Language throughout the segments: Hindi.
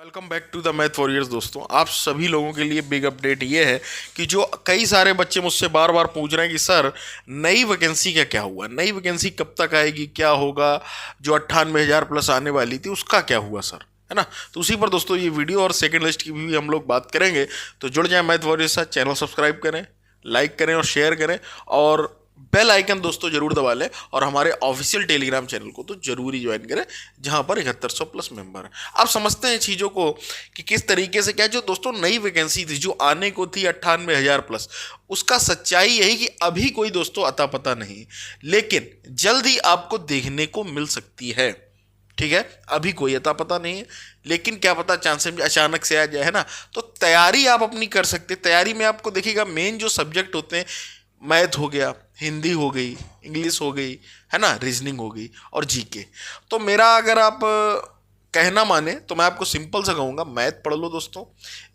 Welcome back to the math warriors. दोस्तों, आप सभी लोगों के लिए बिग अपडेट ये है कि जो कई सारे बच्चे मुझसे बार बार पूछ रहे हैं कि सर नई वैकेंसी का क्या हुआ, नई वैकेंसी कब तक आएगी, क्या होगा, जो 98,000 प्लस आने वाली थी उसका क्या हुआ सर, है ना। तो उसी पर दोस्तों ये वीडियो और सेकंड लिस्ट की भी हम लोग बात करेंगे। तो जुड़ जाए मैथ वॉरियर्स साथ, चैनल सब्सक्राइब करें, लाइक करें और शेयर करें और बेल आइकन दोस्तों जरूर दबा लें और हमारे ऑफिशियल टेलीग्राम चैनल को तो जरूर ही ज्वाइन करें जहां पर 7100 प्लस मेंबर हैं। आप समझते हैं चीज़ों को कि किस तरीके से क्या जो दोस्तों नई वैकेंसी थी जो आने को थी 98,000 प्लस, उसका सच्चाई यही कि अभी कोई दोस्तों अता पता नहीं, लेकिन जल्द ही आपको देखने को मिल सकती है। ठीक है, अभी कोई अता पता नहीं है, लेकिन क्या पता चांसेस अचानक से आ जाए, है ना। तो तैयारी आप अपनी कर सकते हैं। तैयारी में आपको देखिएगा मेन जो सब्जेक्ट होते हैं, मैथ हो गया, हिंदी हो गई, इंग्लिश हो गई, है ना, रीजनिंग हो गई और जीके। तो मेरा अगर आप कहना माने तो मैं आपको सिंपल सा कहूँगा, मैथ पढ़ लो दोस्तों,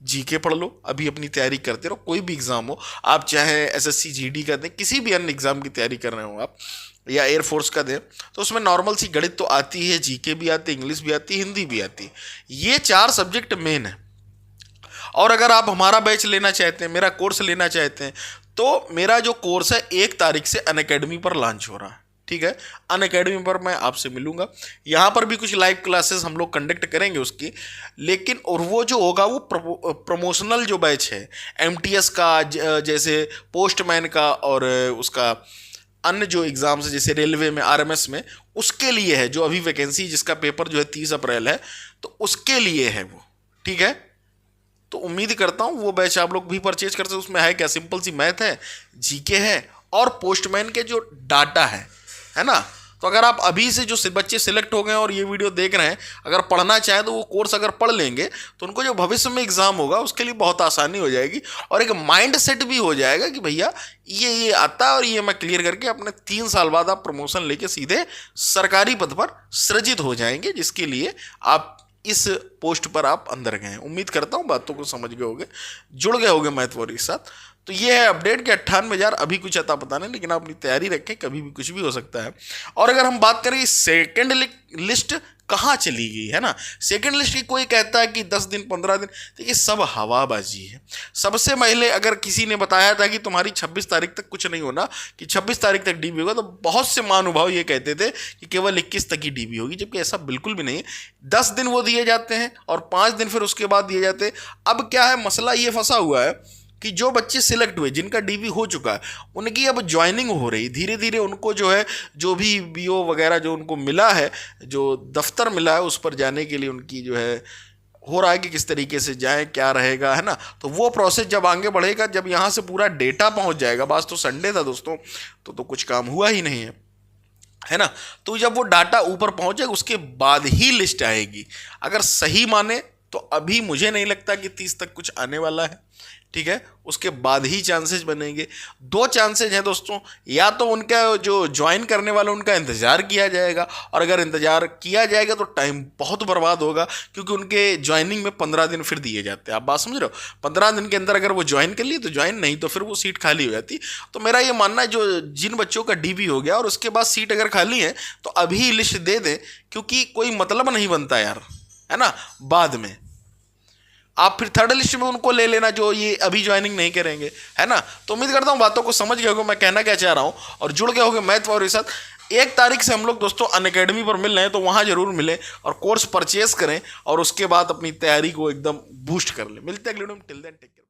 जीके पढ़ लो, अभी अपनी तैयारी करते रहो। कोई भी एग्ज़ाम हो, आप चाहे एसएससी जीडी का दें, किसी भी अन्य एग्ज़ाम की तैयारी कर रहे हो आप, या एयरफोर्स का दें, तो उसमें नॉर्मल सी गणित तो आती है, जीके भी आती है, इंग्लिश भी आती है, हिंदी भी आती है। ये 4 सब्जेक्ट मेन है। और अगर आप हमारा बैच लेना चाहते हैं, मेरा कोर्स लेना चाहते हैं, तो मेरा जो कोर्स है 1 तारीख से अनअकैडमी पर लॉन्च हो रहा है। ठीक है, अनअकैडमी पर मैं आपसे मिलूंगा, यहाँ पर भी कुछ लाइव क्लासेस हम लोग कंडक्ट करेंगे उसकी, लेकिन और वो जो होगा वो प्रमोशनल जो बैच है, एमटीएस का, जैसे पोस्टमैन का और उसका अन्य जो एग्ज़ाम्स जैसे रेलवे में, आरएमएस में, उसके लिए है। जो अभी वैकेंसी जिसका पेपर जो है 30 अप्रैल है, तो उसके लिए है वो। ठीक है, तो उम्मीद करता हूँ वो बैच आप लोग भी परचेज कर सकते। उसमें है क्या, सिंपल सी मैथ है, जीके है और पोस्टमैन के जो डाटा है ना। तो अगर आप अभी से जो बच्चे सिलेक्ट हो गए और ये वीडियो देख रहे हैं, अगर पढ़ना चाहें तो वो कोर्स अगर पढ़ लेंगे तो उनको जो भविष्य में एग्जाम होगा उसके लिए बहुत आसानी हो जाएगी और एक माइंड सेट भी हो जाएगा कि भैया ये आता है और ये मैं क्लियर करके अपने 3 साल बाद आप प्रमोशन लेके सीधे सरकारी पद पर सृजित हो जाएंगे, जिसके लिए आप इस पोस्ट पर आप अंदर गए हैं। उम्मीद करता हूँ बातों को समझ गए होंगे, जुड़ गए होंगे मैथ वॉरियर्स के साथ। तो ये है अपडेट कि 98,000 अभी कुछ अता पता नहीं, लेकिन आप अपनी तैयारी रखें, कभी भी कुछ भी हो सकता है। और अगर हम बात करें सेकेंड लिस्ट कहाँ चली गई, है ना, सेकेंड लिस्ट की कोई कहता है कि 10 दिन 15 दिन, तो ये सब हवाबाजी है। सबसे पहले अगर किसी ने बताया था कि तुम्हारी 26 तारीख तक कुछ नहीं होना, कि 26 तारीख तक डीबी होगा, तो बहुत से महानुभाव ये कहते थे कि केवल 21 तक ही डीबी होगी, जबकि ऐसा बिल्कुल भी नहीं है। 10 दिन वो दिए जाते हैं और 5 दिन फिर उसके बाद दिए जाते हैं। अब क्या है, मसला ये फंसा हुआ है कि जो बच्चे सिलेक्ट हुए, जिनका डीबी हो चुका है, उनकी अब ज्वाइनिंग हो रही, धीरे धीरे उनको जो है, जो भी बीओ वगैरह जो उनको मिला है, जो दफ्तर मिला है, उस पर जाने के लिए उनकी जो है हो रहा है कि किस तरीके से जाएं, क्या रहेगा, है ना। तो वो प्रोसेस जब आगे बढ़ेगा, जब यहाँ से पूरा डेटा पहुँच जाएगा, बस तो संडे था दोस्तों, तो कुछ काम हुआ ही नहीं है ना। तो जब वो डाटा ऊपर पहुँच जाएगा उसके बाद ही लिस्ट आएगी। अगर सही माने तो अभी मुझे नहीं लगता कि 30 तक कुछ आने वाला है। ठीक है, उसके बाद ही चांसेस बनेंगे। 2 चांसेस हैं दोस्तों, या तो उनका जो ज्वाइन करने वाला उनका इंतज़ार किया जाएगा, और अगर इंतज़ार किया जाएगा तो टाइम बहुत बर्बाद होगा, क्योंकि उनके ज्वाइनिंग में 15 दिन फिर दिए जाते हैं। आप बात समझ रहे हो, 15 दिन के अंदर अगर वो ज्वाइन कर लिए तो ज्वाइन, नहीं तो फिर वो सीट खाली हो जाती। तो मेरा ये मानना है जो जिन बच्चों का डीबी हो गया और उसके बाद सीट अगर खाली है तो अभी लिस्ट दे दें, क्योंकि कोई मतलब नहीं बनता यार, है ना। बाद में आप फिर थर्ड लिस्ट में उनको ले लेना जो ये अभी ज्वाइनिंग नहीं करेंगे, है ना। तो उम्मीद करता हूँ बातों को समझ गए होंगे मैं कहना क्या चाह रहा हूँ, और जुड़ गए होंगे मैथ वॉरियर्स के साथ। 1 तारीख से हम लोग दोस्तों अनअकैडमी पर मिल रहे हैं, तो वहाँ जरूर मिलें और कोर्स परचेज करें और उसके बाद अपनी तैयारी को एकदम बूस्ट कर लें। मिलते हैं अगले वीडियो में, टिल देन टेक केयर।